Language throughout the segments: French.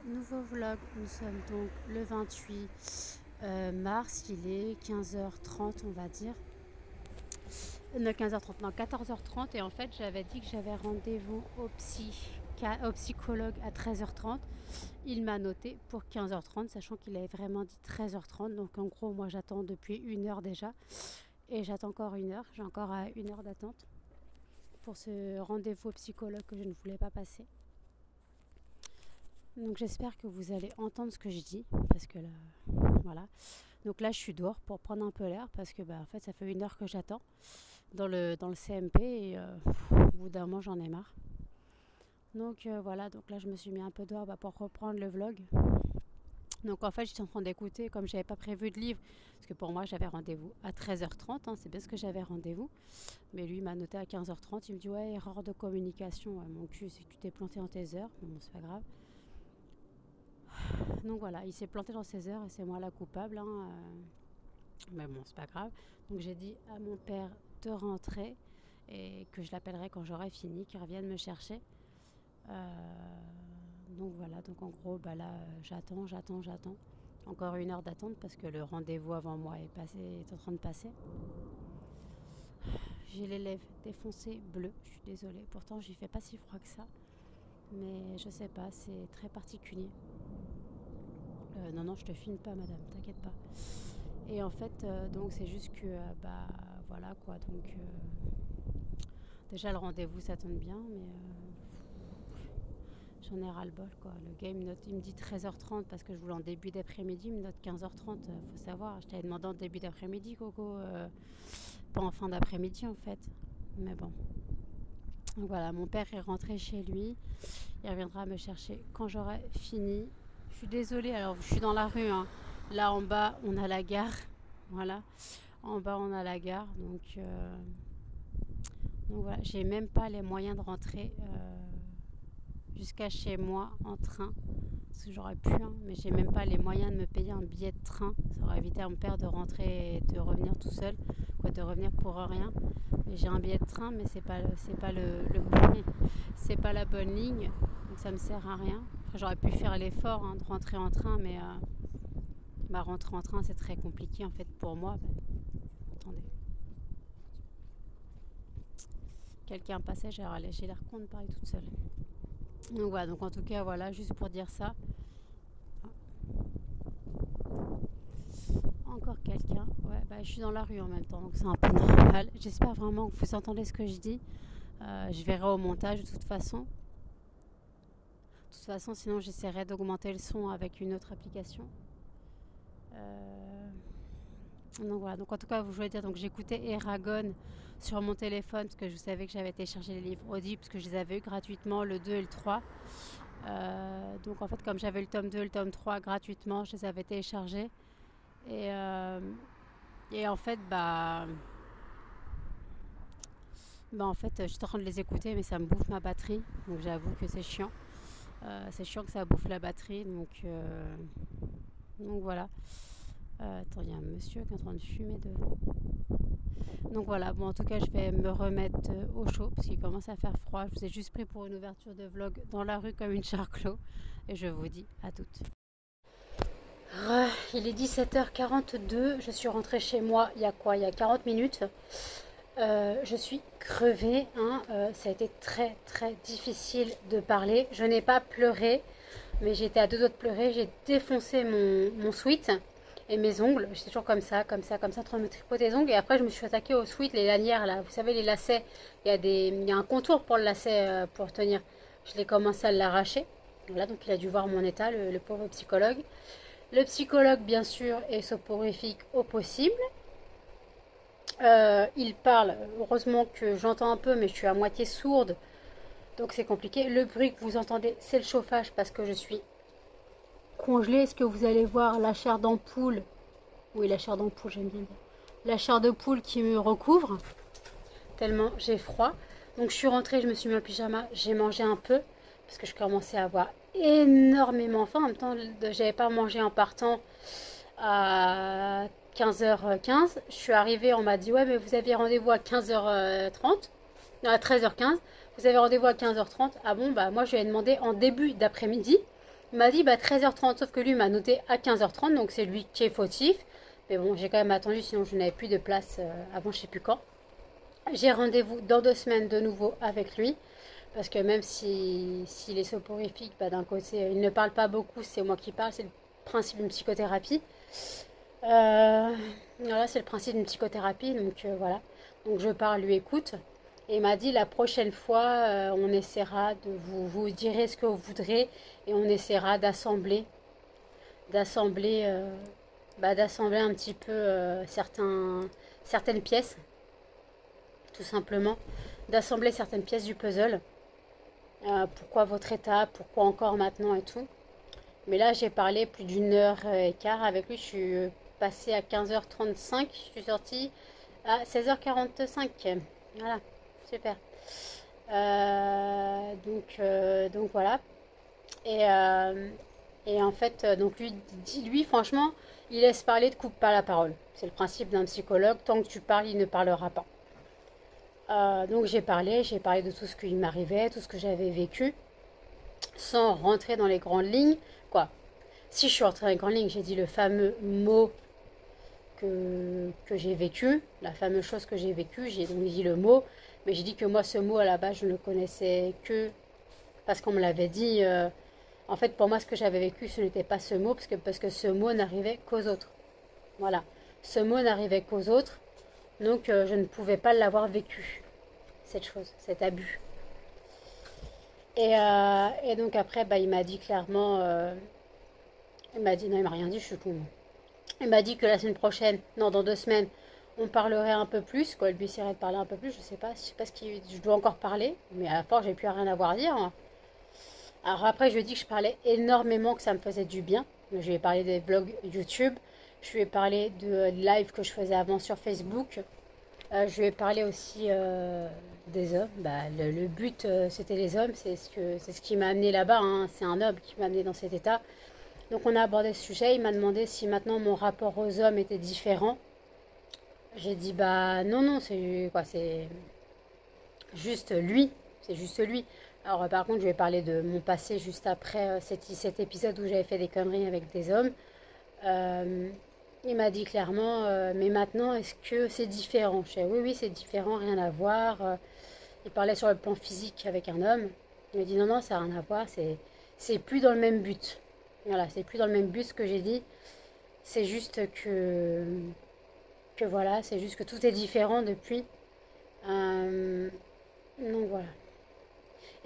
Nouveau vlog, nous sommes donc le 28 mars, il est 15h30 on va dire. Non 15h30, non 14h30 et en fait j'avais dit que j'avais rendez-vous au psychologue à 13h30. Il m'a noté pour 15h30 sachant qu'il avait vraiment dit 13h30, donc en gros moi j'attends depuis 1 heure déjà et j'attends encore 1 heure, j'ai encore 1 heure d'attente pour ce rendez-vous au psychologue que je ne voulais pas passer. Donc j'espère que vous allez entendre ce que je dis parce que là, voilà. Donc là je suis dehors pour prendre un peu l'air parce que en fait ça fait 1 heure que j'attends dans le CMP et au bout d'un moment j'en ai marre. Donc voilà, donc là je me suis mis un peu dehors pour reprendre le vlog. Donc en fait j'étais en train d'écouter comme j'avais pas prévu de livre parce que pour moi j'avais rendez-vous à 13h30, hein, c'est bien ce que j'avais rendez-vous. Mais lui il m'a noté à 15h30, il me dit ouais erreur de communication, ouais, mon cul c'est que tu t'es planté dans tes heures, mais bon c'est pas grave. Donc voilà, il s'est planté dans ses heures et c'est moi la coupable, hein, mais bon c'est pas grave. Donc j'ai dit à mon père de rentrer et que je l'appellerai quand j'aurai fini, qu'il revienne me chercher. Donc voilà, donc en gros là j'attends. Encore 1 heure d'attente parce que le rendez-vous avant moi est en train de passer. J'ai les lèvres défoncées bleues, je suis désolée. Pourtant j'y fais pas si froid que ça. Mais je sais pas, c'est très particulier. Non, je te filme pas, madame, t'inquiète pas. Et en fait, donc c'est juste que, voilà quoi. Donc, déjà le rendez-vous ça tombe bien, mais j'en ai ras le bol quoi. Le gars il me dit 13h30 parce que je voulais en début d'après-midi, il me note 15h30. Faut savoir, je t'avais demandé en début d'après-midi, Coco, pas en fin d'après-midi en fait. Mais bon. Donc voilà, mon père est rentré chez lui. Il reviendra me chercher quand j'aurai fini. Je suis désolée, alors je suis dans la rue, hein. Là en bas on a la gare. Voilà. En bas on a la gare. Donc voilà, j'ai même pas les moyens de rentrer jusqu'à chez moi en train. Parce que j'aurais pu, hein, mais j'ai même pas les moyens de me payer un billet de train. Ça aurait évité à mon père de rentrer et de revenir tout seul. De revenir pour rien. Et j'ai un billet de train, mais c'est pas bon, c'est pas la bonne ligne, donc ça me sert à rien. Après, j'aurais pu faire l'effort, hein, de rentrer en train, mais rentrer en train c'est très compliqué en fait pour moi. Attendez, quelqu'un passait, j'ai l'air con de parler toute seule. Donc voilà, donc en tout cas voilà, juste pour dire ça. Encore quelqu'un, ouais, je suis dans la rue en même temps, donc c'est un peu normal. J'espère vraiment que vous entendez ce que je dis. Je verrai au montage de toute façon. De toute façon, sinon j'essaierai d'augmenter le son avec une autre application. Donc voilà, donc en tout cas, je voulais dire, donc j'écoutais Eragon sur mon téléphone parce que je savais que j'avais téléchargé les livres Audible parce que je les avais eu gratuitement, le 2 et le 3. Donc en fait, comme j'avais le tome 2 et le tome 3 gratuitement, je les avais téléchargés. Et en fait, en fait, je suis en train de les écouter, mais ça me bouffe ma batterie. Donc j'avoue que c'est chiant. C'est chiant que ça bouffe la batterie. Donc voilà. Attends, il y a un monsieur qui est en train de fumer devant. Donc voilà, bon en tout cas je vais me remettre au chaud parce qu'il commence à faire froid. Je vous ai juste pris pour une ouverture de vlog dans la rue comme une charclos. Et je vous dis à toutes. Il est 17h42, je suis rentrée chez moi il y a 40 minutes. Je suis crevée, hein. Ça a été très très difficile de parler. Je n'ai pas pleuré, mais j'étais à deux doigts de pleurer. J'ai défoncé mon sweat et mes ongles. J'étais toujours comme ça, en train de me tripoter les ongles. Et après, je me suis attaquée au sweat, les lanières là. Vous savez, les lacets. Il y a un contour pour le lacet pour tenir. Je l'ai commencé à l'arracher. Voilà, donc il a dû voir mon état, le pauvre psychologue. Le psychologue, bien sûr, est soporifique au possible. Il parle, heureusement que j'entends un peu, mais je suis à moitié sourde, donc c'est compliqué. Le bruit que vous entendez, c'est le chauffage parce que je suis congelée. Est-ce que vous allez voir la chair d'ampoule? Oui, la chair d'ampoule, j'aime bien dire. La chair de poule qui me recouvre, tellement j'ai froid. Donc je suis rentrée, je me suis mis en pyjama, j'ai mangé un peu, parce que je commençais à avoir énormément faim. En même temps, j'avais pas mangé en partant à 15h15. Je suis arrivée, on m'a dit ouais mais vous aviez rendez-vous à 15h30, à 13h15. Vous avez rendez-vous à 15h30. Ah bon, moi je lui ai demandé en début d'après-midi Il m'a dit bah 13h30, sauf que lui m'a noté à 15h30, donc c'est lui qui est fautif. Mais bon, j'ai quand même attendu, sinon je n'avais plus de place avant je sais plus quand. J'ai rendez-vous dans 2 semaines de nouveau avec lui. Parce que même s'il est soporifique, bah, d'un côté, il ne parle pas beaucoup, c'est moi qui parle, c'est le principe d'une psychothérapie. Voilà, c'est le principe d'une psychothérapie, donc voilà. Donc je parle, lui écoute. Et il m'a dit la prochaine fois, on essaiera de vous direz ce que vous voudrez et on essaiera d'assembler, d'assembler un petit peu certaines pièces, tout simplement, d'assembler certaines pièces du puzzle. Pourquoi votre état, pourquoi encore maintenant et tout. Mais là, j'ai parlé plus d'1 heure et quart avec lui. Je suis passée à 15h35. Je suis sortie à 16h45. Voilà, super. Donc voilà. Et, et en fait, donc lui, franchement, il laisse parler, ne coupe pas la parole. C'est le principe d'un psychologue. Tant que tu parles, il ne parlera pas. Donc j'ai parlé de tout ce qui m'arrivait, tout ce que j'avais vécu, sans rentrer dans les grandes lignes. Quoi, si je suis rentrée dans les grandes lignes, j'ai dit le fameux mot que j'ai vécu, la fameuse chose que j'ai vécue, j'ai donc dit le mot, mais j'ai dit que moi ce mot à la base je ne le connaissais que parce qu'on me l'avait dit. En fait pour moi ce que j'avais vécu ce n'était pas ce mot, parce que ce mot n'arrivait qu'aux autres. Voilà, ce mot n'arrivait qu'aux autres. Donc je ne pouvais pas l'avoir vécu, cette chose, cet abus. Et donc après, bah, il m'a dit clairement, il m'a dit, non, il m'a rien dit, je suis con. Il m'a dit que la semaine prochaine, non, dans 2 semaines, on parlerait un peu plus, quoi, lui essaierait de parler un peu plus, je sais pas ce qu'il, je dois encore parler, mais à la fin, j'ai plus rien à voir à dire, hein. Alors après, je lui ai dit que je parlais énormément, que ça me faisait du bien. Je lui ai parlé des vlogs YouTube, je lui ai parlé de live que je faisais avant sur Facebook. Je lui ai parlé aussi des hommes. Bah, le but, c'était les hommes. C'est ce qui m'a amené là-bas, hein. C'est un homme qui m'a amené dans cet état. Donc on a abordé ce sujet. Il m'a demandé si maintenant mon rapport aux hommes était différent. J'ai dit bah non, non, c'est quoi, c'est juste lui. C'est juste lui. Alors par contre, je vais parler de mon passé juste après cet épisode où j'avais fait des conneries avec des hommes. Euh, il m'a dit clairement, mais maintenant, est-ce que c'est différent? Je dis, oui, oui, c'est différent, rien à voir. Il parlait sur le plan physique avec un homme. Il m'a dit, non, non, ça n'a rien à voir, c'est plus dans le même but. Voilà, c'est plus dans le même but ce que j'ai dit. C'est juste que voilà, c'est juste que tout est différent depuis. Donc voilà.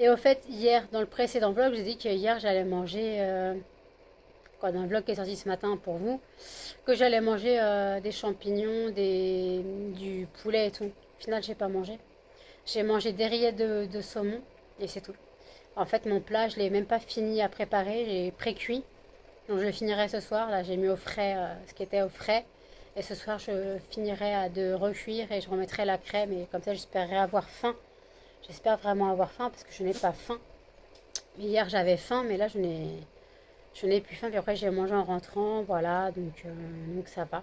Et au fait, hier, dans le précédent vlog, j'ai dit que hier, j'allais manger, dans le vlog qui est sorti ce matin pour vous, que j'allais manger des champignons, du poulet et tout. Au final, j'ai pas mangé. J'ai mangé des rillettes de saumon et c'est tout. En fait, mon plat, je l'ai même pas fini à préparer, j'ai pré-cuit. Donc je le finirai ce soir. Là, j'ai mis au frais ce qui était au frais. Et ce soir, je finirai de recuire et je remettrai la crème. Et comme ça, j'espérerai avoir faim. J'espère vraiment avoir faim parce que je n'ai pas faim. Mais hier, j'avais faim, mais là, je n'ai plus faim. Puis après, j'ai mangé en rentrant. Voilà, donc ça va.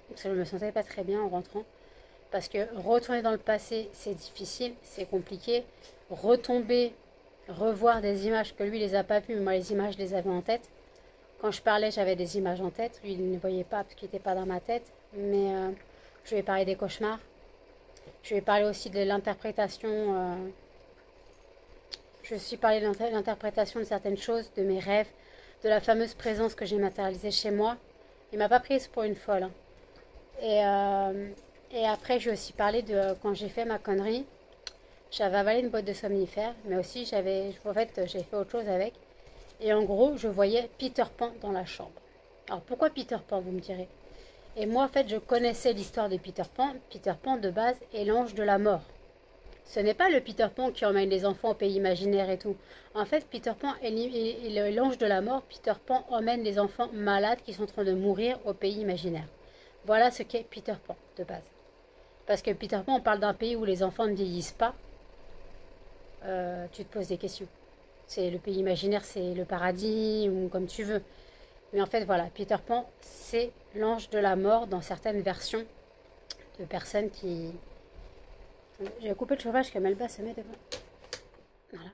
Donc ça, je me sentais pas très bien en rentrant. Parce que retourner dans le passé, c'est difficile, c'est compliqué. Retomber, revoir des images que lui, il les a pas vues, mais moi, les images, je les avais en tête. Quand je parlais, j'avais des images en tête. Lui, il ne voyait pas parce qu'il n'était pas dans ma tête. Mais je lui ai parlé des cauchemars. Je lui ai parlé aussi de l'interprétation. Je suis parlé de l'interprétation de certaines choses, de mes rêves, de la fameuse présence que j'ai matérialisée chez moi. Il m'a pas prise pour une folle, hein. Et après, j'ai aussi parlé de quand j'ai fait ma connerie. J'avais avalé une boîte de somnifères, mais aussi en fait, j'ai fait autre chose avec. Et en gros, je voyais Peter Pan dans la chambre. Alors pourquoi Peter Pan, vous me direz? Et moi, en fait, je connaissais l'histoire de Peter Pan. Peter Pan, de base, est l'ange de la mort. Ce n'est pas le Peter Pan qui emmène les enfants au pays imaginaire et tout. En fait, Peter Pan est l'ange de la mort. Peter Pan emmène les enfants malades qui sont en train de mourir au pays imaginaire. Voilà ce qu'est Peter Pan, de base. Parce que Peter Pan, on parle d'un pays où les enfants ne vieillissent pas. Tu te poses des questions. C'est le pays imaginaire, c'est le paradis, ou comme tu veux. Mais en fait, voilà, Peter Pan, c'est l'ange de la mort dans certaines versions de personnes qui... Je vais couper le chauffage que Melba se met devant. Voilà.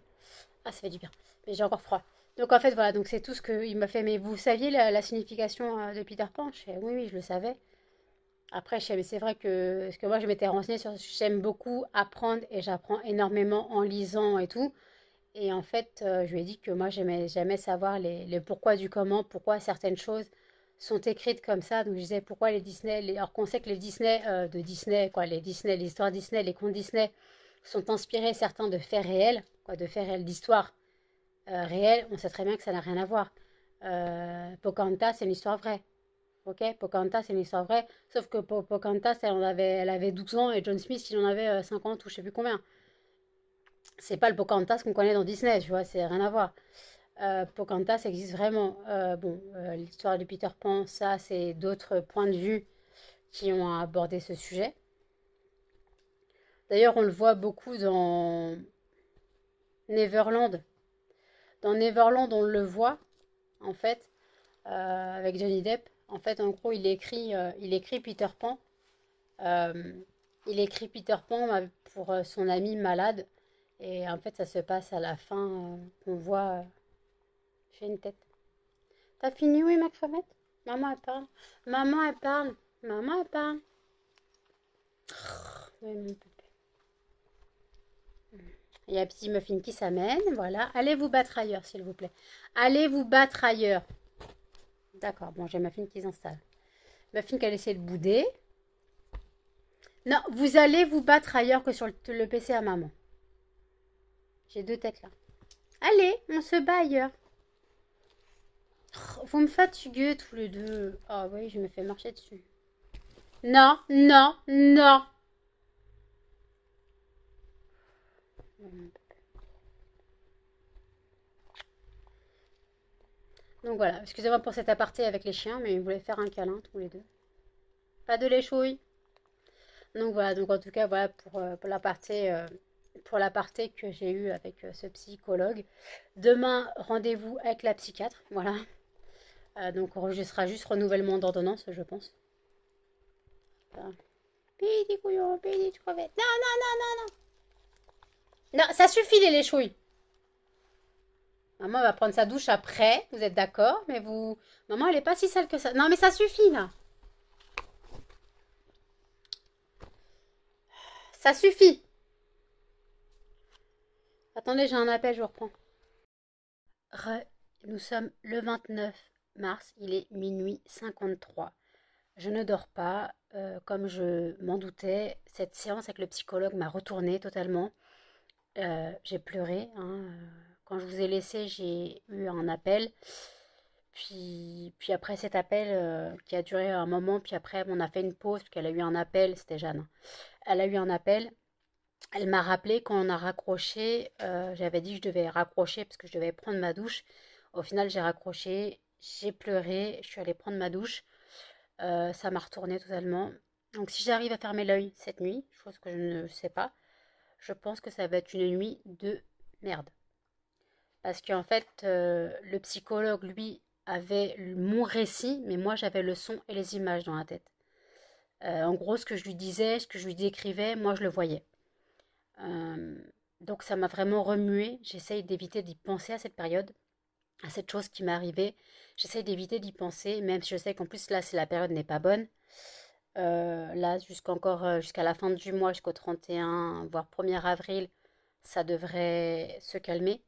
Ah, ça fait du bien. Mais j'ai encore froid. Donc en fait, voilà, donc c'est tout ce qu'il m'a fait. Mais vous saviez la signification de Peter Pan? Je fais, oui, oui, je le savais. Après, mais c'est vrai que, parce que moi, je m'étais renseignée sur, j'aime beaucoup apprendre et j'apprends énormément en lisant et tout. Et en fait, je lui ai dit que moi, j'aimais savoir les pourquoi du comment, pourquoi certaines choses sont écrites comme ça. Donc je disais pourquoi les Disney, alors qu'on sait que les Disney, de Disney, quoi, les Disney, les histoires Disney, les contes Disney sont inspirés certains de faits réels, quoi, de faits réels, d'histoires réelles. On sait très bien que ça n'a rien à voir. Pocahontas, c'est une histoire vraie. Ok, Pocahontas, c'est une histoire vraie. Sauf que Pocahontas, elle avait 12 ans et John Smith, il en avait 50 ou je sais plus combien. C'est pas le Pocahontas qu'on connaît dans Disney, tu vois, c'est rien à voir. Pocahontas existe vraiment. L'histoire de Peter Pan, ça, c'est d'autres points de vue qui ont abordé ce sujet. D'ailleurs, on le voit beaucoup dans Neverland. Dans Neverland, on le voit, en fait, avec Johnny Depp. En fait, en gros, il écrit Peter Pan. Euh, il écrit Peter Pan pour son ami malade. Et en fait, ça se passe à la fin qu'on voit. J'ai une tête. T'as fini, oui, ma crevette? Maman, elle parle. Maman, elle parle. Maman, elle parle. Oui, mon bébé. Il y a un petit muffin qui s'amène. Voilà. Allez vous battre ailleurs, s'il vous plaît. Allez vous battre ailleurs. D'accord. Bon, j'ai Muffin qui s'installe. Muffin qui a laissé le bouder. Non, vous allez vous battre ailleurs que sur le PC à maman. J'ai deux têtes là. Allez, on se bat ailleurs. Vous me fatiguez tous les deux. Ah oui, je me fais marcher dessus. Non, non, non. Donc voilà, excusez-moi pour cet aparté avec les chiens, mais ils voulaient faire un câlin tous les deux. Pas de léchouille. Donc voilà, donc en tout cas, voilà pour l'aparté que j'ai eu avec ce psychologue. Demain, rendez-vous avec la psychiatre, voilà. Donc ce sera juste renouvellement d'ordonnance, je pense. Voilà. Petit couillon, petite crevette. Non, non, non, non, non. Non, ça suffit les léchouilles. Maman va prendre sa douche après, vous êtes d'accord? Mais vous... Maman, elle est pas si sale que ça. Non, mais ça suffit, là. Ça suffit. Attendez, j'ai un appel, je vous reprends. Nous sommes le 29 mars, il est minuit 53. Je ne dors pas, comme je m'en doutais. Cette séance avec le psychologue m'a retournée totalement. J'ai pleuré, hein. Quand je vous ai laissé, j'ai eu un appel. Puis après cet appel qui a duré un moment, puis après on a fait une pause, parce qu'elle a eu un appel, c'était Jeanne, hein. Elle a eu un appel, elle m'a rappelé quand on a raccroché, j'avais dit que je devais raccrocher parce que je devais prendre ma douche. Au final, j'ai raccroché, j'ai pleuré, je suis allée prendre ma douche. Ça m'a retourné totalement. Donc si j'arrive à fermer l'œil cette nuit, chose que je ne sais pas, je pense que ça va être une nuit de merde. Parce qu'en fait, le psychologue, lui, avait mon récit, mais moi j'avais le son et les images dans la tête. En gros, ce que je lui disais, ce que je lui décrivais, moi je le voyais. Euh, donc ça m'a vraiment remué. J'essaye d'éviter d'y penser à cette période, à cette chose qui m'est arrivée. J'essaye d'éviter d'y penser, même si je sais qu'en plus là, la période n'est pas bonne. Là, jusqu'à la fin du mois, jusqu'au 31, voire 1er avril, ça devrait se calmer.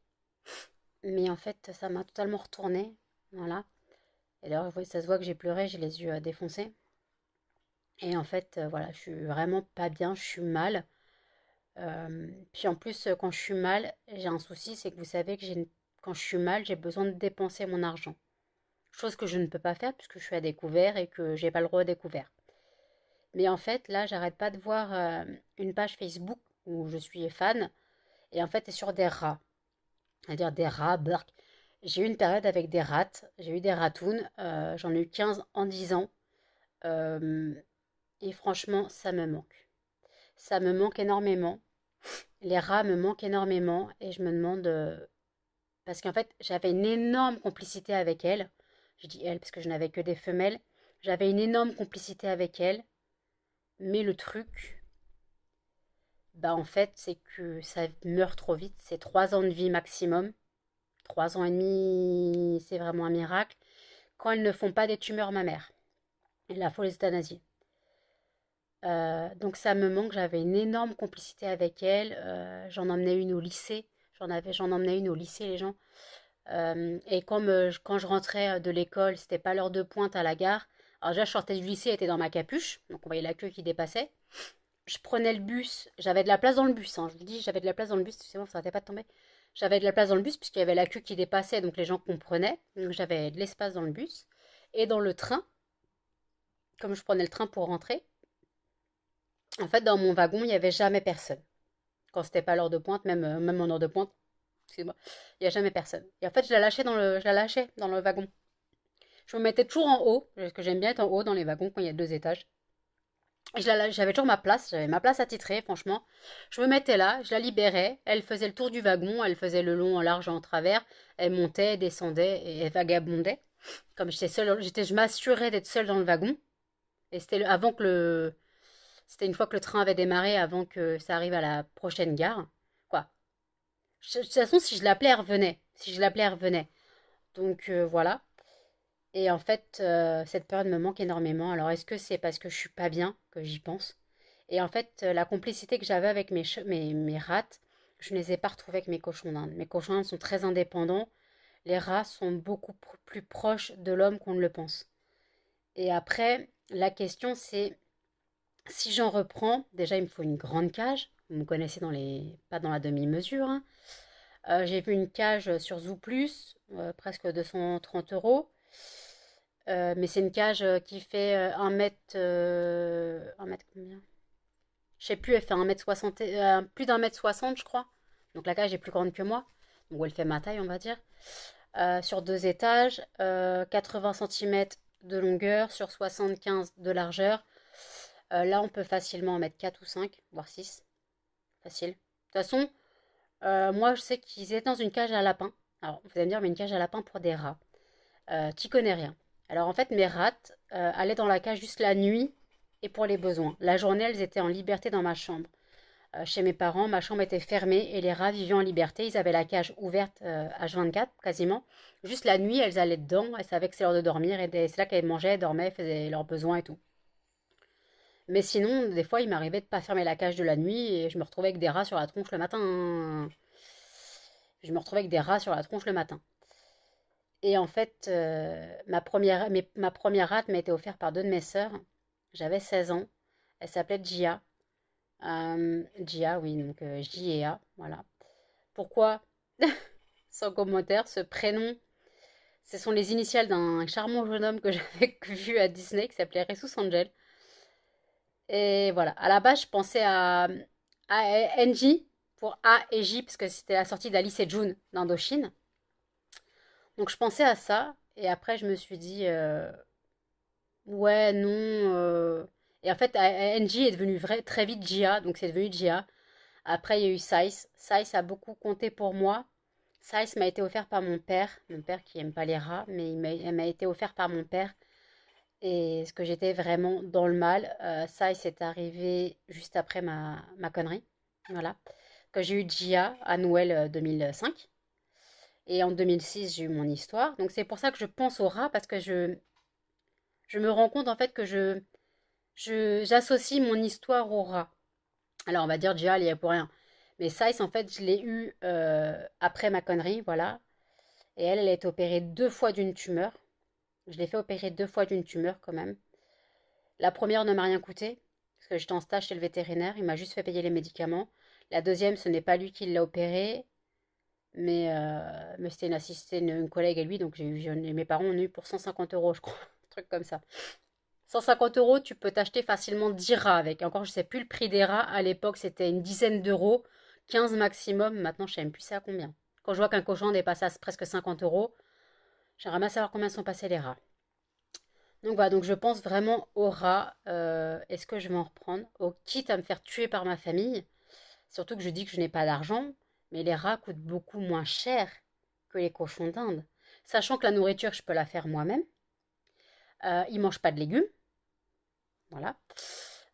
Mais en fait, ça m'a totalement retourné. Voilà. Et d'ailleurs, ça se voit que j'ai pleuré, j'ai les yeux défoncés. Et en fait, voilà, je suis vraiment pas bien, je suis mal. Puis en plus, quand je suis mal, j'ai un souci, c'est que vous savez que quand je suis mal, j'ai besoin de dépenser mon argent. Chose que je ne peux pas faire puisque je suis à découvert et que j'ai pas le droit à découvert. Mais en fait, là, j'arrête pas de voir une page Facebook où je suis fan. Et en fait, c'est sur des rats. C'est-à-dire des rats, burk. J'ai eu une période avec des rats. J'ai eu des ratounes. J'en ai eu 15 en 10 ans. Euh, et franchement, ça me manque. Ça me manque énormément. Les rats me manquent énormément. Et je me demande... parce qu'en fait, j'avais une énorme complicité avec elle. Je dis elle parce que je n'avais que des femelles. J'avais une énorme complicité avec elle. Mais le truc, bah en fait, c'est que ça meurt trop vite. C'est 3 ans de vie maximum. 3 ans et demi, c'est vraiment un miracle, quand elles ne font pas des tumeurs mammaires. Il la faut l'euthanasie. Donc ça me manque, j'avais une énorme complicité avec elle. J'en emmenais une au lycée. J'en emmenais une au lycée, les gens. Et quand je rentrais de l'école, c'était pas l'heure de pointe à la gare. Alors déjà, je sortais du lycée, elle était dans ma capuche, donc on voyait la queue qui dépassait. Je prenais le bus, j'avais de la place dans le bus, hein, je vous dis, j'avais de la place dans le bus, c'est bon, ça n'arrêtait pas de tomber. J'avais de la place dans le bus puisqu'il y avait la queue qui dépassait, donc les gens comprenaient. Donc j'avais de l'espace dans le bus. Et dans le train, comme je prenais le train pour rentrer, en fait, dans mon wagon, il n'y avait jamais personne. Quand c'était pas l'heure de pointe, même en heure de pointe, excusez-moi, il n'y a jamais personne. Et en fait, je la lâchais dans le wagon. Je me mettais toujours en haut, parce que j'aime bien être en haut dans les wagons quand il y a 2 étages. Et j'avais toujours ma place, j'avais ma place attitrée, franchement. Je me mettais là, je la libérais, elle faisait le tour du wagon, elle faisait le long, en large et en travers, elle montait, descendait et elle vagabondait. Comme j'étais seule, je m'assurais d'être seule dans le wagon. Et c'était une fois que le train avait démarré, avant que ça arrive à la prochaine gare. Quoi. De toute façon, si je l'appelais, elle revenait. Si je l'appelais, elle revenait. Donc voilà. Et en fait, cette période me manque énormément. Alors, est-ce que c'est parce que je suis pas bien que j'y pense? Et en fait, la complicité que j'avais avec mes rats, je ne les ai pas retrouvées avec mes cochons d'Inde. Mes cochons d'Inde sont très indépendants. Les rats sont beaucoup plus proches de l'homme qu'on ne le pense. Et après, la question c'est, si j'en reprends, déjà il me faut une grande cage. Vous me connaissez pas dans la demi-mesure, hein. J'ai vu une cage sur Zooplus, presque 230 €. Mais c'est une cage qui fait 1 mètre. 1 mètre combien? Je sais plus, elle fait 1 m 60, plus d'1 m 60, je crois. Donc la cage est plus grande que moi. Donc elle fait ma taille, on va dire. Sur 2 étages, 80 cm de longueur, sur 75 de largeur. Là, on peut facilement en mettre 4 ou 5, voire 6. Facile. De toute façon, moi, je sais qu'ils étaient dans une cage à lapins. Alors, vous allez me dire, mais une cage à lapins pour des rats. Tu connais rien. Alors, en fait, mes rats allaient dans la cage juste la nuit et pour les besoins. La journée, elles étaient en liberté dans ma chambre. Chez mes parents, ma chambre était fermée et les rats vivaient en liberté. Ils avaient la cage ouverte H24 quasiment. Juste la nuit, elles allaient dedans. Elles savaient que c'est l'heure de dormir et c'est là qu'elles mangeaient, dormaient, faisaient leurs besoins et tout. Mais sinon, des fois, il m'arrivait de pas fermer la cage de la nuit et je me retrouvais avec des rats sur la tronche le matin. Je me retrouvais avec des rats sur la tronche le matin. Et en fait, ma première rate m'a été offerte par deux de mes sœurs. J'avais 16 ans. Elle s'appelait Gia. Gia, oui, donc J et A, voilà. Pourquoi, sans commentaire, ce prénom, ce sont les initiales d'un charmant jeune homme que j'avais vu à Disney qui s'appelait Ressus Angel. Et voilà, à la base, je pensais à NJ pour A et J, parce que c'était la sortie d'Alice et June d'Indochine. Donc je pensais à ça, et après je me suis dit, ouais, non. Et en fait, NJ est devenu très vite Gia, donc c'est devenu Gia. Après, il y a eu Size. Size a beaucoup compté pour moi. Size m'a été offert par mon père qui aime pas les rats, mais elle m'a été offert par mon père. Et ce que j'étais vraiment dans le mal, Size est arrivé juste après ma connerie. Voilà. Que j'ai eu Gia à Noël 2005. Et en 2006, j'ai eu mon histoire. Donc c'est pour ça que je pense aux rats, parce que je me rends compte en fait que j'associe mon histoire au rat. Alors on va dire Gia, il y a pour rien. Mais Size, en fait, je l'ai eu après ma connerie, voilà. Et elle a été opérée 2 fois d'une tumeur. Je l'ai fait opérer 2 fois d'une tumeur quand même. La première ne m'a rien coûté, parce que j'étais en stage chez le vétérinaire, il m'a juste fait payer les médicaments. La deuxième, ce n'est pas lui qui l'a opérée, mais c'était une assistée, une collègue à lui, donc mes parents ont eu pour 150 €, je crois, un truc comme ça. 150 €, tu peux t'acheter facilement 10 rats avec. Encore, je ne sais plus le prix des rats. À l'époque, c'était une dizaine d'euros, 15 maximum. Maintenant, je ne sais même plus c'est à combien. Quand je vois qu'un cochon dépasse à presque 50 €, j'aimerais bien savoir combien sont passés les rats. Donc voilà, donc je pense vraiment aux rats. Est-ce que je vais en reprendre? Quitte à me faire tuer par ma famille. Surtout que je dis que je n'ai pas d'argent, mais les rats coûtent beaucoup moins cher que les cochons d'Inde. Sachant que la nourriture, je peux la faire moi-même. Ils ne mangent pas de légumes. Voilà.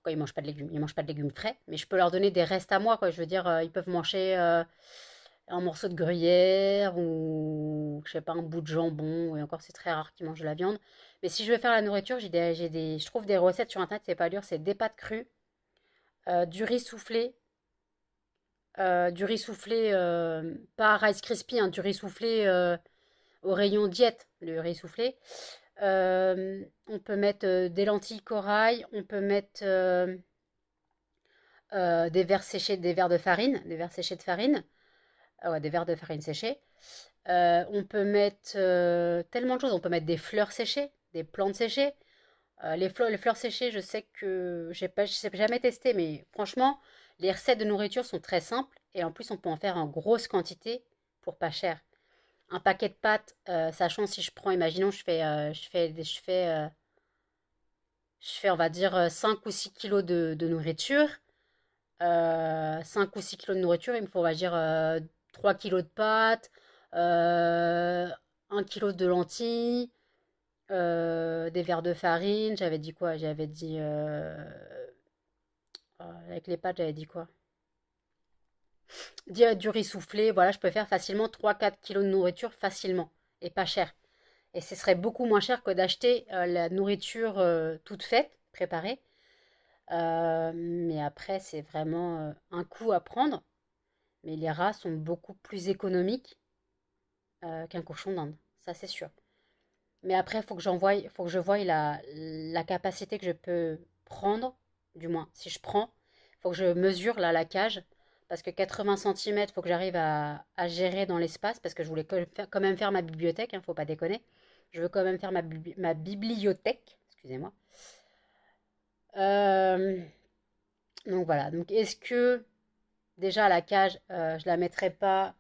Quoi, ils mangent pas de légumes frais, mais je peux leur donner des restes à moi, quoi. Je veux dire, ils peuvent manger un morceau de gruyère ou, je sais pas, un bout de jambon. Et encore, c'est très rare qu'ils mangent de la viande. Mais si je veux faire la nourriture, je trouve des recettes sur internet, c'est pas dur, c'est des pâtes crues, du riz soufflé, pas Rice Krispie, hein, du riz soufflé au rayon diète, le riz soufflé. On peut mettre des lentilles corail, on peut mettre des verres séchés, des verres séchés de farine, ouais, des verres de farine séchée. On peut mettre tellement de choses, on peut mettre des fleurs séchées, des plantes séchées. Les fleurs séchées, je sais que je sais jamais testé, mais franchement, les recettes de nourriture sont très simples et en plus, on peut en faire en grosse quantité pour pas cher. Un paquet de pâtes, sachant si je prends, imaginons, on va dire, 5 ou 6 kilos de nourriture. 5 ou 6 kilos de nourriture, il me faut, on va dire, 3 kilos de pâtes, euh, 1 kilo de lentilles, des verres de farine. J'avais dit quoi? J'avais dit, avec les pâtes, j'avais dit quoi? Du riz soufflé. Voilà, je peux faire facilement 3 4 kilos de nourriture facilement et pas cher. Et ce serait beaucoup moins cher que d'acheter la nourriture toute faite, préparée. Mais après, c'est vraiment un coût à prendre. Mais les rats sont beaucoup plus économiques qu'un cochon d'Inde, ça c'est sûr. Mais après, faut que je voie la capacité que je peux prendre, du moins si je prends, faut que je mesure là la cage, parce que 80 centimètres, faut que j'arrive à gérer dans l'espace, parce que je voulais quand même faire ma bibliothèque, hein, faut pas déconner. Je veux quand même faire ma bibliothèque, excusez-moi. Euh, donc voilà, donc est-ce que déjà la cage, je la mettrai pas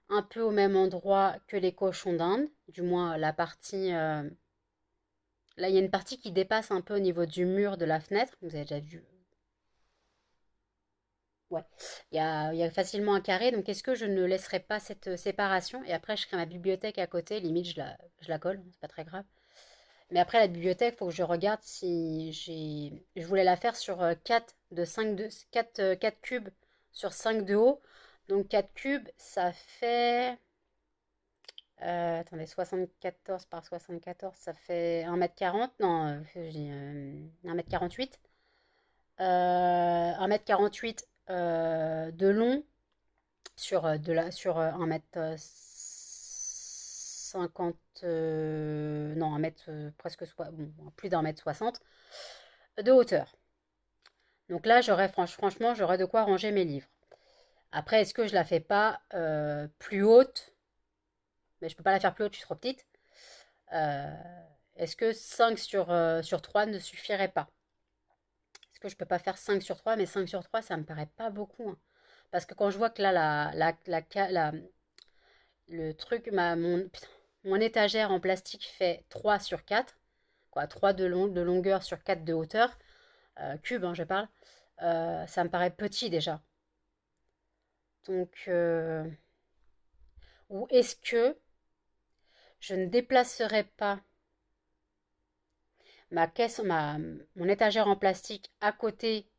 un peu au même endroit que les cochons d'Inde, du moins la partie... là, il y a une partie qui dépasse un peu au niveau du mur de la fenêtre, vous avez déjà vu. Ouais, il y a facilement un carré, donc est-ce que je ne laisserai pas cette séparation et après je crée ma bibliothèque à côté, limite je la colle, c'est pas très grave. Mais après la bibliothèque, il faut que je regarde si j'ai... Je voulais la faire sur 4 de 5 de 4 4 cubes sur 5 de haut. Donc 4 cubes, ça fait... attendez, 74 par 74, ça fait 1 m 40. Non, je dis 1 m 48. 1 m 48 de long sur 1 m 50. Non, presque bon, plus d'1 m 60 de hauteur. Donc là, franchement, j'aurais de quoi ranger mes livres. Après, est-ce que je la fais pas plus haute? Mais je peux pas la faire plus haute, je suis trop petite. Euh, Est-ce que 5 sur 3 ne suffirait pas? Est-ce que je peux pas faire 5 sur 3? Mais 5 sur 3, ça me paraît pas beaucoup, hein. Parce que quand je vois que là, le truc, putain, mon étagère en plastique fait 3 sur 4, quoi, 3 de longueur sur 4 de hauteur, cube, hein, je parle, ça me paraît petit déjà. Donc, ou est-ce que je ne déplacerai pas mon étagère en plastique à côté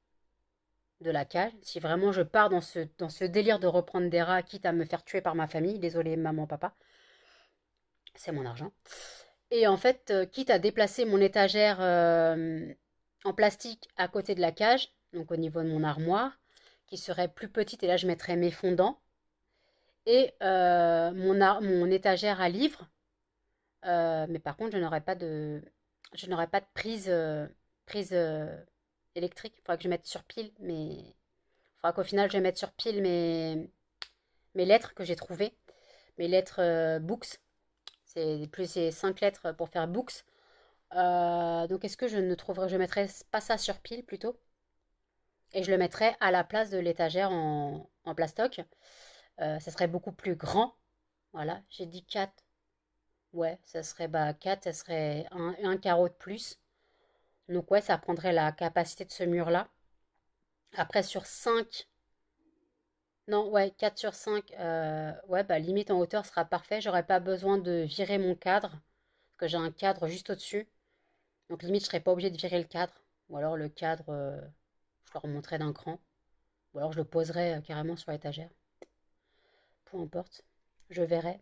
de la cage, si vraiment je pars dans ce délire de reprendre des rats, quitte à me faire tuer par ma famille, désolé maman, papa, c'est mon argent. Et en fait, quitte à déplacer mon étagère en plastique à côté de la cage, donc au niveau de mon armoire, qui serait plus petite, et là je mettrais mes fondants, et mon étagère à livres, mais par contre je n'aurai pas de prise électrique. Il faudra que je mette sur pile, mais il faudra qu'au final je mette sur pile mes lettres que j'ai trouvées, mes lettres books. C'est 5 lettres pour faire books. Donc est-ce que je mettrais pas ça sur pile plutôt et je le mettrais à la place de l'étagère en plastoc. Ça serait beaucoup plus grand. Voilà, j'ai dit 4. Ouais, ça serait 4, ça serait un carreau de plus. Donc ouais, ça prendrait la capacité de ce mur-là. Après sur 5, non, ouais, 4 sur 5, ouais, bah limite en hauteur sera parfait. J'aurais pas besoin de virer mon cadre, parce que j'ai un cadre juste au-dessus. Donc limite, je serais pas obligée de virer le cadre. Ou alors le cadre, je le remonterais d'un cran. Ou alors je le poserais carrément sur l'étagère. peu importe, je verrai.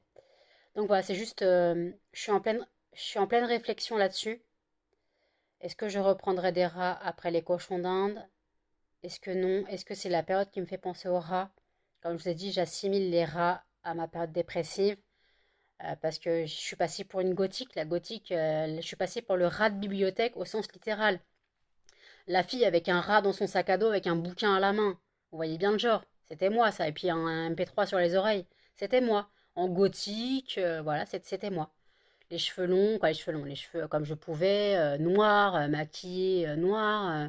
Donc voilà, c'est juste, je suis en pleine réflexion là-dessus. Est-ce que je reprendrai des rats après les cochons d'Inde? Est-ce que non? Est-ce que c'est la période qui me fait penser aux rats? Comme je vous ai dit, j'assimile les rats à ma période dépressive parce que je suis passée pour une gothique. La gothique, je suis passée pour le rat de bibliothèque au sens littéral. La fille avec un rat dans son sac à dos avec un bouquin à la main. Vous voyez bien le genre. C'était moi ça. Et puis un MP3 sur les oreilles. C'était moi. En gothique, voilà, c'était moi. Les cheveux longs, quoi, les cheveux longs, les cheveux comme je pouvais, noirs, maquillés, noirs.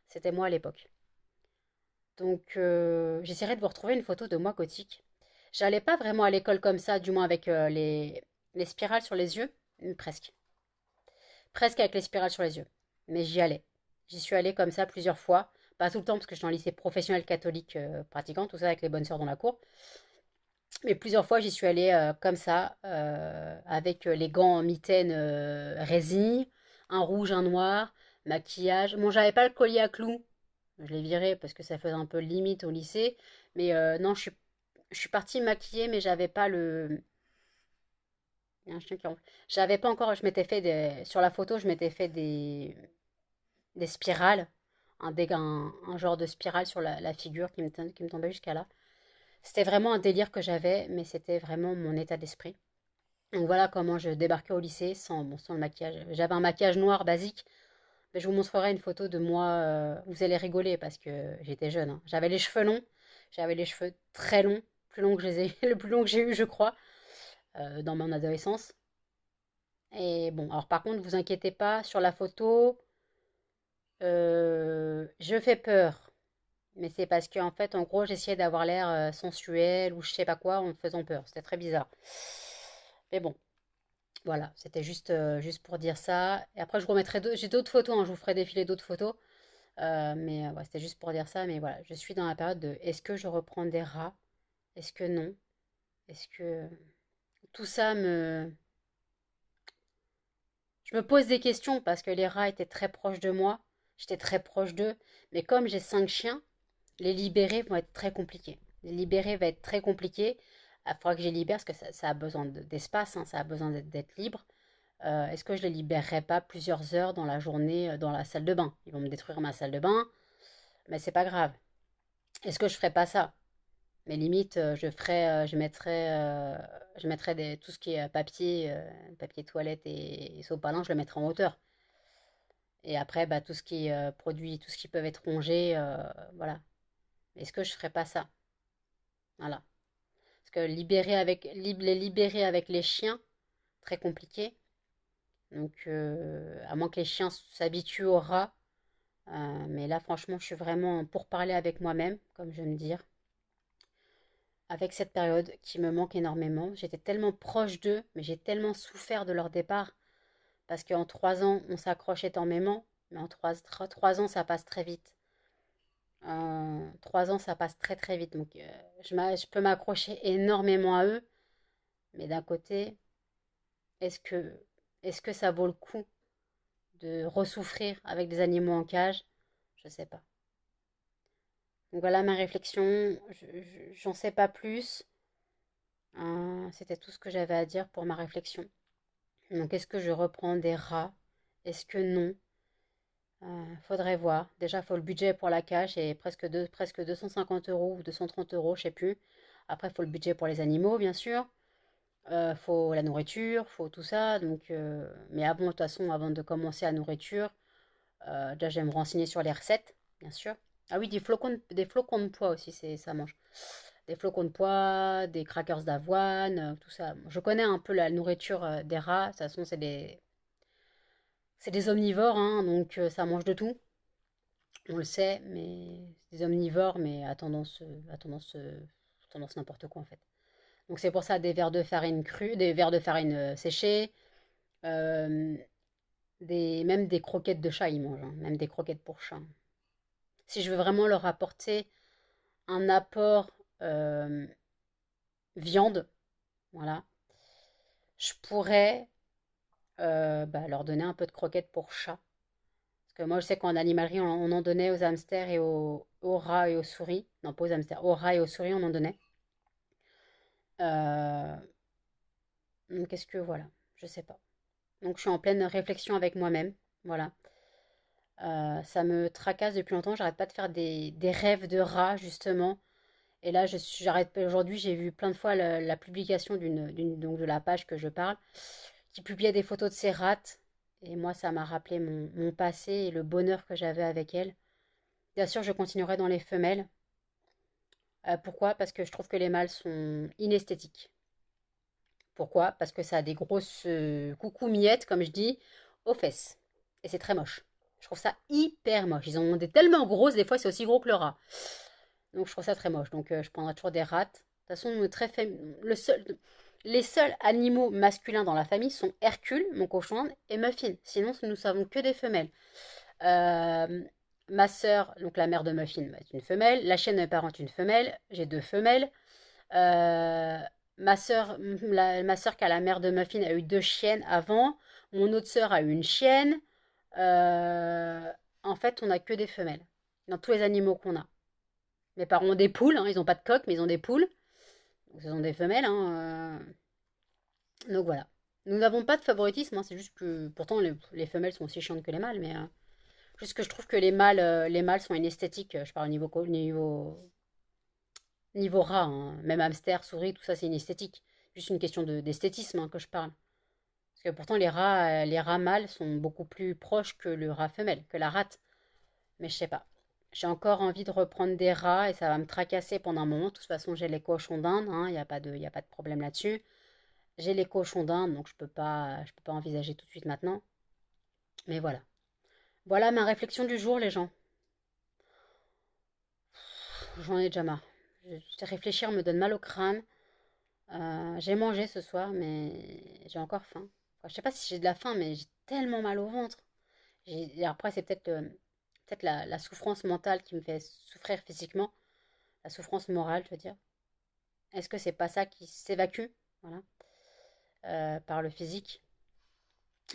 C'était moi à l'époque. Donc j'essaierai de vous retrouver une photo de moi gothique. J'allais pas vraiment à l'école comme ça, du moins avec les spirales sur les yeux. Presque. Presque avec les spirales sur les yeux. Mais j'y allais. J'y suis allée comme ça plusieurs fois. Pas tout le temps parce que je suis en lycée professionnel catholique pratiquant, tout ça avec les bonnes sœurs dans la cour. Mais plusieurs fois j'y suis allée comme ça, avec les gants en mitaine résille, un rouge, un noir, maquillage. Bon, j'avais pas le collier à clous. Je l'ai viré parce que ça faisait un peu limite au lycée. Mais non, je suis partie maquillée, mais j'avais pas le. Il y a un chien qui ronfle. J'avais pas encore. Je m'étais fait des. Sur la photo, je m'étais fait des spirales. Un genre de spirale sur la figure qui me tombait jusqu'à là. C'était vraiment un délire que j'avais, mais c'était vraiment mon état d'esprit. Donc voilà comment je débarquais au lycée sans, bon, sans le maquillage. J'avais un maquillage noir basique. Mais je vous montrerai une photo de moi. Vous allez rigoler parce que j'étais jeune, hein. J'avais les cheveux longs. J'avais les cheveux très longs. Plus longs que je les ai, le plus long que j'ai eu, je crois, dans mon adolescence. Et bon, alors par contre, vous inquiétez pas, sur la photo, je fais peur. Mais c'est parce qu'en fait, en gros, j'essayais d'avoir l'air sensuel ou je sais pas quoi en me faisant peur. C'était très bizarre. Mais bon, voilà, c'était juste pour dire ça. Et après, je vous remettrai j'ai d'autres photos, hein, je vous ferai défiler d'autres photos. Mais ouais, c'était juste pour dire ça. Mais voilà, je suis dans la période de est-ce que je reprends des rats? Est-ce que non? Est-ce que tout ça me... Je me pose des questions parce que les rats étaient très proches de moi. J'étais très proche d'eux. Mais comme j'ai 5 chiens, les libérer vont être très compliqués. Les libérer va être très compliqué. Il faudra que je les libère parce que ça a besoin d'espace, hein, ça a besoin d'être libre. Est-ce que je les libérerai pas plusieurs heures dans la journée dans la salle de bain? Ils vont me détruire ma salle de bain, mais c'est pas grave. Est-ce que je ferai pas ça? Mais limite, je mettrais tout ce qui est papier, papier toilette et sopalin, je le mettrai en hauteur. Et après, bah, tout ce qui est produit, tout ce qui peut être rongé, voilà. Est-ce que je ferais pas ça? Voilà. Parce que les libérer avec les chiens, très compliqué. Donc, à moins que les chiens s'habituent aux rats. Mais là, franchement, je suis vraiment pour parler avec moi-même, comme je vais me dire. Avec cette période qui me manque énormément. J'étais tellement proche d'eux, mais j'ai tellement souffert de leur départ. Parce qu'en 3 ans, on s'accroche énormément, mais en 3 ans, ça passe très vite. En 3 ans, ça passe très très vite. Donc, je peux m'accrocher énormément à eux, mais d'un côté, est-ce que, est-ce que ça vaut le coup de ressouffrir avec des animaux en cage? Je sais pas. Donc voilà ma réflexion. J'en sais pas plus. C'était tout ce que j'avais à dire pour ma réflexion. Donc, est-ce que je reprends des rats? Est-ce que non? Faudrait voir. Déjà, il faut le budget pour la cage, et presque 250 euros ou 230 euros, je sais plus. Après, il faut le budget pour les animaux, bien sûr. Faut la nourriture, faut tout ça. Donc, mais avant, de toute façon, avant de commencer la nourriture, déjà, je vais me renseigner sur les recettes, bien sûr. Ah oui, des flocons de pois aussi, ça mange. Des flocons de pois, des crackers d'avoine, tout ça. Je connais un peu la nourriture des rats. De toute façon, c'est des omnivores, hein, donc ça mange de tout. On le sait, mais c'est des omnivores, mais à tendance n'importe quoi en fait. Donc c'est pour ça des vers de farine crue, des vers de farine séchés, euh, même des croquettes de chat ils mangent, hein, même des croquettes pour chat. Si je veux vraiment leur apporter un apport viande, voilà, je pourrais bah, leur donner un peu de croquettes pour chat. Parce que moi, je sais qu'en animalerie, on en donnait aux hamsters et aux rats et aux souris. Non, pas aux hamsters, aux rats et aux souris, on en donnait. Euh, Qu'est-ce que, voilà, je sais pas. Donc je suis en pleine réflexion avec moi-même, voilà. Ça me tracasse depuis longtemps, j'arrête pas de faire des rêves de rats, justement. Et là, j'arrête pas. Aujourd'hui, j'ai vu plein de fois la publication donc de la page que je parle, qui publiait des photos de ses rats. Et moi, ça m'a rappelé mon passé et le bonheur que j'avais avec elle. Bien sûr, je continuerai dans les femelles. Pourquoi? Parce que je trouve que les mâles sont inesthétiques. Pourquoi? Parce que ça a des grosses coucou miettes, comme je dis, aux fesses. Et c'est très moche. Je trouve ça hyper moche. Ils ont des tellement grosses, des fois c'est aussi gros que le rat. Donc je trouve ça très moche. Donc je prendrai toujours des rats. De toute façon, les seuls animaux masculins dans la famille sont Hercule, mon cochon, et Muffin. Sinon, nous savons que des femelles. Euh, Ma sœur, donc la mère de Muffin, est une femelle. La chienne de mes parents est une femelle. J'ai deux femelles. Euh, ma sœur qui a la mère de Muffin a eu deux chiennes avant. Mon autre sœur a eu une chienne. Euh, En fait, on n'a que des femelles dans tous les animaux qu'on a. Mes parents ont des poules, hein, ils n'ont pas de coq, mais ils ont des poules. Donc, ce sont des femelles. Hein. Donc voilà. Nous n'avons pas de favoritisme, hein, c'est juste que pourtant les femelles sont aussi chiantes que les mâles, mais juste que je trouve que les mâles sont inesthétiques. Je parle au niveau rat, hein. Même hamster, souris, tout ça c'est inesthétique. Juste une question d'esthétisme, hein, que je parle. Parce que pourtant les rats mâles sont beaucoup plus proches que le rat femelle, que la rate. Mais je sais pas. J'ai encore envie de reprendre des rats et ça va me tracasser pendant un moment. De toute façon, j'ai les cochons d'Inde, hein, y a pas de problème là-dessus. J'ai les cochons d'Inde, donc je peux pas envisager tout de suite maintenant. Mais voilà. Voilà ma réflexion du jour, les gens. J'en ai déjà marre. Réfléchir me donne mal au crâne. J'ai mangé ce soir, mais j'ai encore faim. Enfin, je sais pas si j'ai de la faim, mais j'ai tellement mal au ventre. Après, c'est peut-être la souffrance mentale qui me fait souffrir physiquement. La souffrance morale, je veux dire. Est-ce que c'est pas ça qui s'évacue, voilà, par le physique?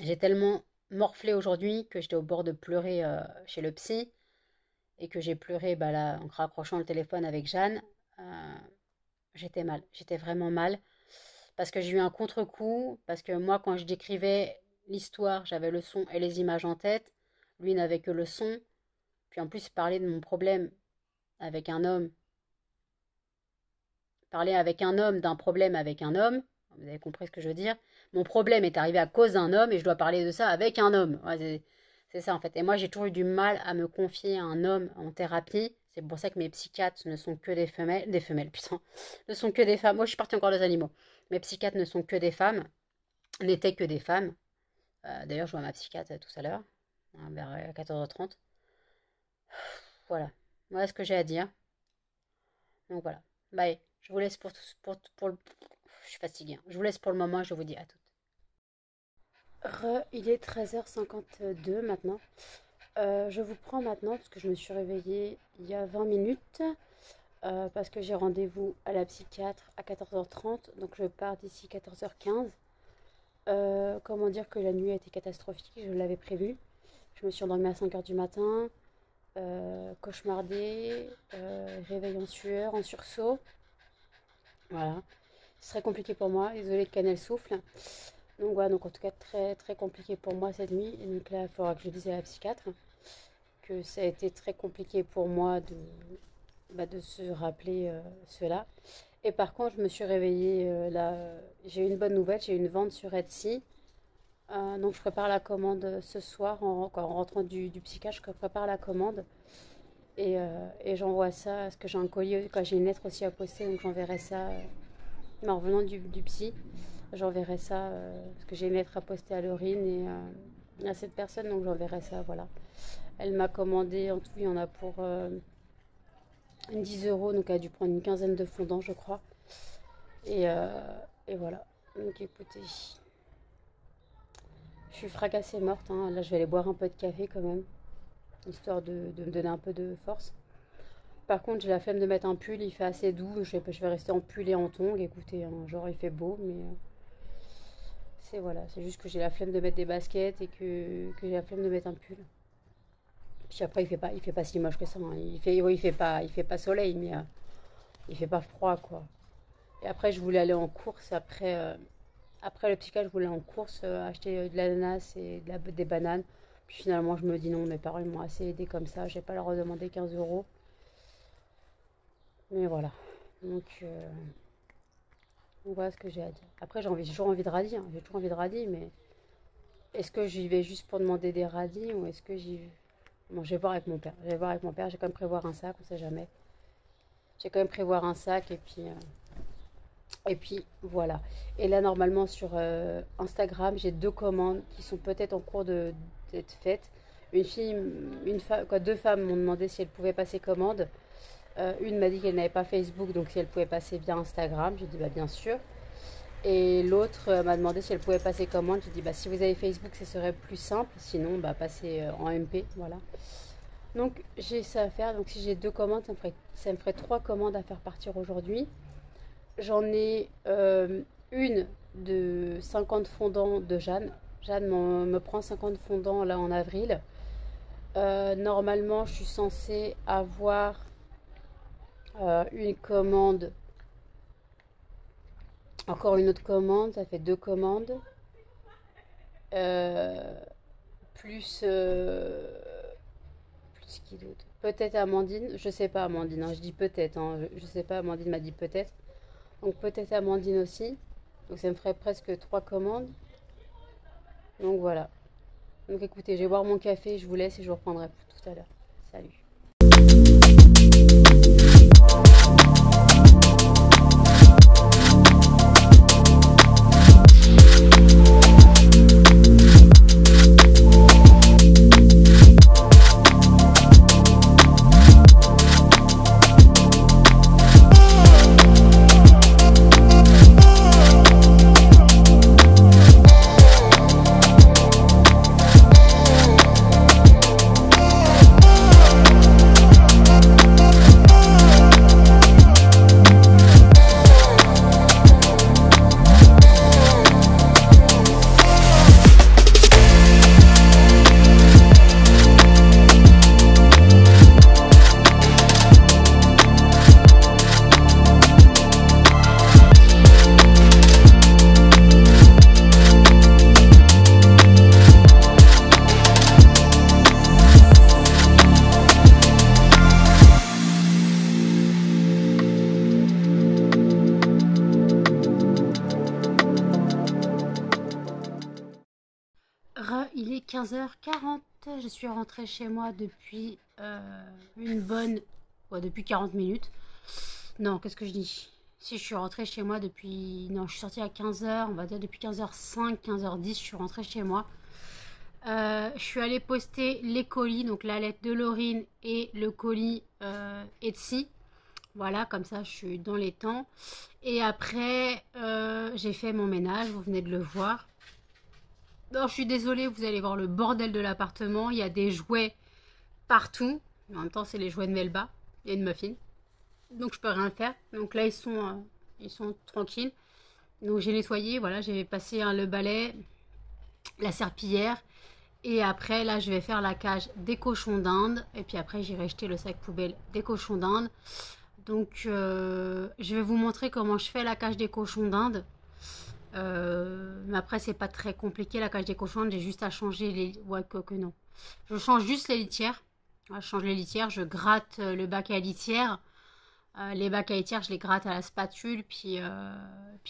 J'ai tellement morflé aujourd'hui que j'étais au bord de pleurer chez le psy et que j'ai pleuré bah, là, en raccrochant le téléphone avec Jeanne. Euh, J'étais mal, j'étais vraiment mal parce que j'ai eu un contre-coup, parce que moi quand je décrivais l'histoire, j'avais le son et les images en tête, lui n'avait que le son, puis en plus parler de mon problème avec un homme, parler avec un homme d'un problème avec un homme, vous avez compris ce que je veux dire, mon problème est arrivé à cause d'un homme et je dois parler de ça avec un homme. Ouais, c'est ça en fait. Et moi j'ai toujours eu du mal à me confier à un homme en thérapie. C'est pour ça que mes psychiatres ne sont que des femelles, putain, ne sont que des femmes. Moi je suis partie encore des animaux. Mes psychiatres ne sont que des femmes, n'étaient que des femmes. D'ailleurs je vois ma psychiatre tout à l'heure, hein, vers 14h30. Voilà, voilà ce que j'ai à dire. Donc voilà. Bye. Je vous laisse pour le... Je suis fatiguée, hein. Je vous laisse pour le moment et je vous dis à toutes. Il est 13h52 maintenant. Je vous prends maintenant parce que je me suis réveillée il y a 20 minutes. Parce que j'ai rendez-vous à la psychiatre à 14h30. Donc je pars d'ici 14h15. Comment dire que la nuit a été catastrophique, je l'avais prévu. Je me suis endormie à 5h du matin. Cauchemardée. Réveil en sueur, en sursaut. Voilà. Ce serait compliqué pour moi. Désolée de Canal souffle. Donc voilà, donc en tout cas très très compliqué pour moi cette nuit. Et donc là, il faudra que je dise à la psychiatre que ça a été très compliqué pour moi de se rappeler cela. Et par contre, je me suis réveillée là. J'ai une bonne nouvelle, j'ai une vente sur Etsy. Donc je prépare la commande ce soir en rentrant du psychiatre. Je prépare la commande et j'envoie ça parce que j'ai un colis, quand j'ai une lettre aussi à poster, donc j'enverrai ça. En revenant du psy, j'enverrai ça parce que j'ai une lettre à poster à Laurine et à cette personne, donc j'enverrai ça, voilà. Elle m'a commandé, en tout, il y en a pour 10 euros, donc elle a dû prendre une quinzaine de fondants, je crois. Et, euh, et voilà. Donc écoutez, je suis fracassée morte, hein. Là je vais aller boire un peu de café quand même, histoire de me donner un peu de force. Par contre, j'ai la flemme de mettre un pull, il fait assez doux, je vais rester en pull et en tongs. Écoutez, hein, genre il fait beau, mais c'est voilà, c'est juste que j'ai la flemme de mettre des baskets et que j'ai la flemme de mettre un pull. Puis après, il fait pas si moche que ça, hein. Oui, il fait pas soleil, mais il fait pas froid, quoi. Et après, je voulais aller en course. Après le petit cas, je voulais en course acheter de l'ananas et des bananes. Puis finalement, je me dis non, mes parents ils m'ont assez aidé comme ça. Je vais pas leur redemander 15 euros. Mais voilà. Donc voilà ce que j'ai à dire. Après, j'ai toujours envie de radis. Hein. J'ai toujours envie de radis, mais est-ce que j'y vais juste pour demander des radis ou est-ce que j'y vais... Bon, je vais voir avec mon père. Je vais voir avec mon père. J'ai quand même prévoir un sac, on sait jamais. J'ai quand même prévoir un sac et puis voilà. Et là, normalement, sur Instagram, j'ai 2 commandes qui sont peut-être en cours d'être faites. Deux femmes m'ont demandé si elles pouvaient passer commande. Une m'a dit qu'elle n'avait pas Facebook, donc si elle pouvait passer via Instagram. J'ai dit bah bien sûr. Et l'autre m'a demandé si elle pouvait passer commande. J'ai dit bah si vous avez Facebook, ce serait plus simple. Sinon, bah passez en MP, voilà. Donc j'ai ça à faire. Donc si j'ai 2 commandes, ça me ferait 3 commandes à faire partir aujourd'hui. J'en ai une de 50 fondants de Jeanne. Jeanne me prend 50 fondants là en avril. Normalement, je suis censée avoir une commande, encore une autre commande, ça fait 2 commandes. Plus qui d'autre? Peut-être Amandine, je sais pas Amandine, hein, je dis peut-être, hein, je sais pas, Amandine m'a dit peut-être. Donc peut-être Amandine aussi. Donc ça me ferait presque 3 commandes. Donc voilà. Donc écoutez, je vais boire mon café, je vous laisse et je vous reprendrai tout à l'heure. Salut. Il est 15h40, je suis rentrée chez moi depuis depuis 40 minutes. Non, qu'est-ce que je dis? Si je suis rentrée chez moi depuis... Non, je suis sortie à 15h, on va dire depuis 15h05, 15h10, je suis rentrée chez moi. Je suis allée poster les colis, donc la lettre de Laurine et le colis Etsy. Voilà, comme ça je suis dans les temps. Et après, j'ai fait mon ménage, vous venez de le voir. Alors, je suis désolée, vous allez voir le bordel de l'appartement. Il y a des jouets partout. En même temps, c'est les jouets de Melba et de Muffin. Donc, je peux rien faire. Donc là, ils sont tranquilles. Donc, j'ai nettoyé. Voilà, j'ai passé le balai, la serpillière. Et après, là, je vais faire la cage des cochons d'Inde. Et puis après, j'irai jeter le sac poubelle des cochons d'Inde. Donc, je vais vous montrer comment je fais la cage des cochons d'Inde. Mais après c'est pas très compliqué la cage des cochons, j'ai juste à changer les... Ouais, que non. Je change juste les litières. Je change les litières, je gratte le bac à litière. Les bacs à litière, je les gratte à la spatule, puis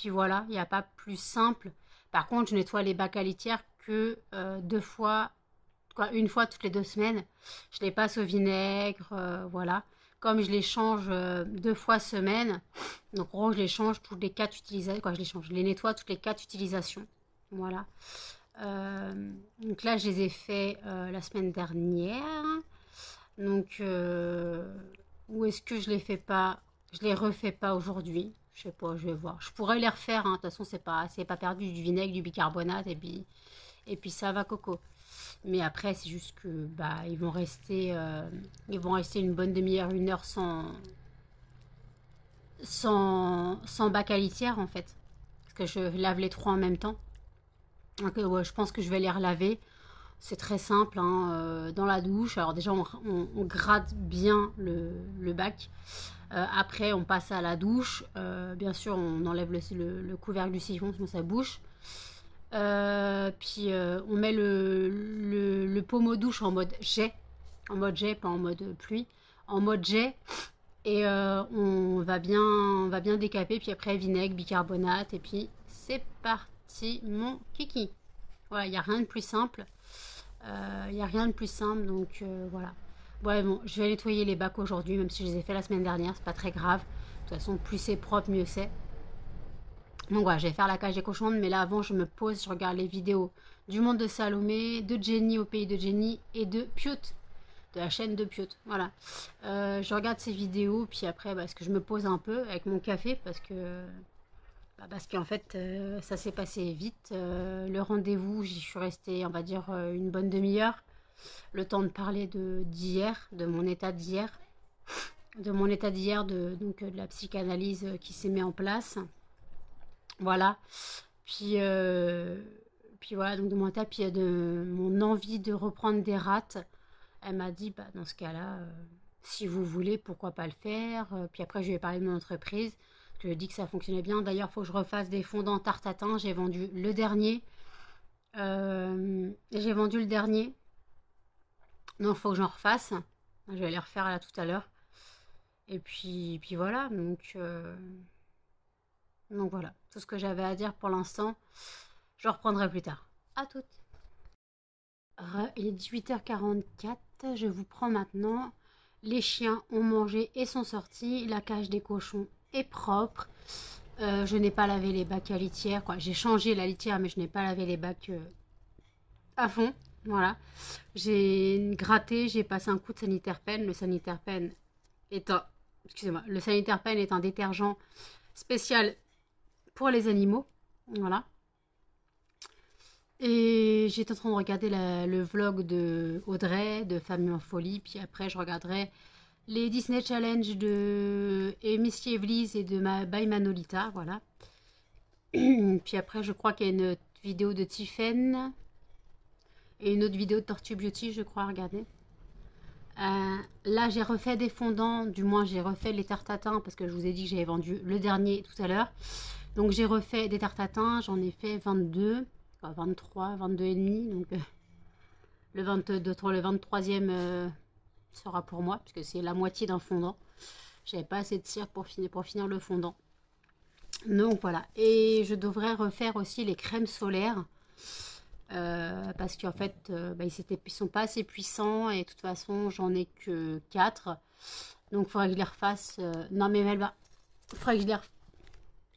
voilà, il n'y a pas plus simple. Par contre, je nettoie les bacs à litière que 2 fois, une fois toutes les 2 semaines. Je les passe au vinaigre, voilà. Comme je les change 2 fois semaine, donc en gros je les change toutes les 4 utilisations, je les nettoie toutes les 4 utilisations, voilà. Donc là je les ai fait la semaine dernière, donc où est-ce que je les fais pas, je les refais pas aujourd'hui, je sais pas, je vais voir, je pourrais les refaire, hein. De toute façon c'est pas perdu, du vinaigre, du bicarbonate et puis ça va coco. Mais après, c'est juste que bah ils vont rester une bonne demi-heure, 1 heure sans bac à litière en fait. Parce que je lave les 3 en même temps. Donc ouais, je pense que je vais les relaver. C'est très simple, hein, dans la douche. Alors déjà, on gratte bien le bac. Après, on passe à la douche. Bien sûr, on enlève le couvercle du siphon, sinon ça bouche. Puis on met le pommeau douche en mode jet. En mode jet, pas en mode pluie. En mode jet. Et on va bien décaper. Puis après, vinaigre, bicarbonate. Et puis, c'est parti, mon kiki. Voilà, il n'y a rien de plus simple. Donc voilà. Ouais, bon, je vais nettoyer les bacs aujourd'hui, même si je les ai fait la semaine dernière. C'est pas très grave. De toute façon, plus c'est propre, mieux c'est. Donc voilà, je vais faire la cage des cochons, mais là avant je me pose, je regarde les vidéos du monde de Salomé, de Jenny au pays de Jenny et de Piot, de la chaîne de Piot. Voilà, je regarde ces vidéos, puis après parce que je me pose un peu avec mon café parce qu'en fait ça s'est passé vite. Le rendez-vous, j'y suis restée on va dire une bonne demi-heure, le temps de parler d'hier, de mon état d'hier, donc de la psychanalyse qui s'est mise en place. Voilà. Puis voilà, donc de mon état, puis de mon envie de reprendre des rats. Elle m'a dit, bah, dans ce cas-là, si vous voulez, pourquoi pas le faire. Puis après, je lui ai parlé de mon entreprise. Je lui ai dit que ça fonctionnait bien. D'ailleurs, il faut que je refasse des fondants tarte tatin. J'ai vendu le dernier. Donc, il faut que j'en refasse. Je vais les refaire là tout à l'heure. Et puis voilà. Donc voilà, tout ce que j'avais à dire pour l'instant. Je reprendrai plus tard. À toutes. Il est 18h44. Je vous prends maintenant. Les chiens ont mangé et sont sortis. La cage des cochons est propre. Je n'ai pas lavé les bacs à litière. J'ai changé la litière, mais je n'ai pas lavé les bacs à fond. Voilà. J'ai gratté, j'ai passé un coup de Sanitaire Pen. Le Sanitaire Pen est un... Excusez-moi. Le Sanitaire Pen est un détergent spécial pour les animaux. Voilà. Et j'étais en train de regarder le vlog de Audrey, de Famille en Folie. Puis après, je regarderai les Disney Challenge de Missy Evlis et de by Manolita. Voilà. Puis après, je crois qu'il y a une vidéo de Tiffen et une autre vidéo de Tortue Beauty, je crois, regardez. Là, j'ai refait des fondants. Du moins, j'ai refait les tartes tatin parce que je vous ai dit que j'avais vendu le dernier tout à l'heure. Donc, j'ai refait des tartes tatin. J'en ai fait 22. 23, 22 et demi, donc le 23e sera pour moi, puisque c'est la moitié d'un fondant. J'avais pas assez de cire pour finir le fondant. Donc voilà, et je devrais refaire aussi les crèmes solaires, parce qu'en fait, ils sont pas assez puissants, et de toute façon, j'en ai que 4. Donc il faudrait que je les refasse. Non mais Melba, il faudrait que je les refasse.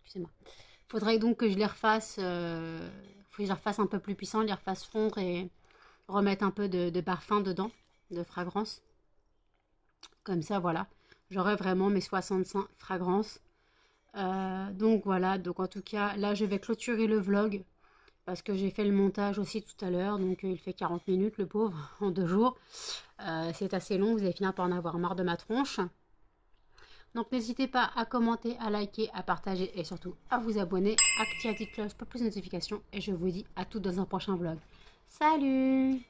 Excusez-moi. Il faudrait donc que je les refasse... que je les refasse un peu plus puissant, les refasse fondre et remettre un peu de parfum dedans, de fragrance. Comme ça, voilà. J'aurai vraiment mes 65 fragrances. Donc voilà, donc en tout cas, là, je vais clôturer le vlog parce que j'ai fait le montage aussi tout à l'heure. Donc il fait 40 minutes, le pauvre, en 2 jours. C'est assez long, vous allez finir par en avoir marre de ma tronche. Donc n'hésitez pas à commenter, à liker, à partager et surtout à vous abonner, activer la petite cloche pour plus de notifications. Et je vous dis à toutes dans un prochain vlog. Salut!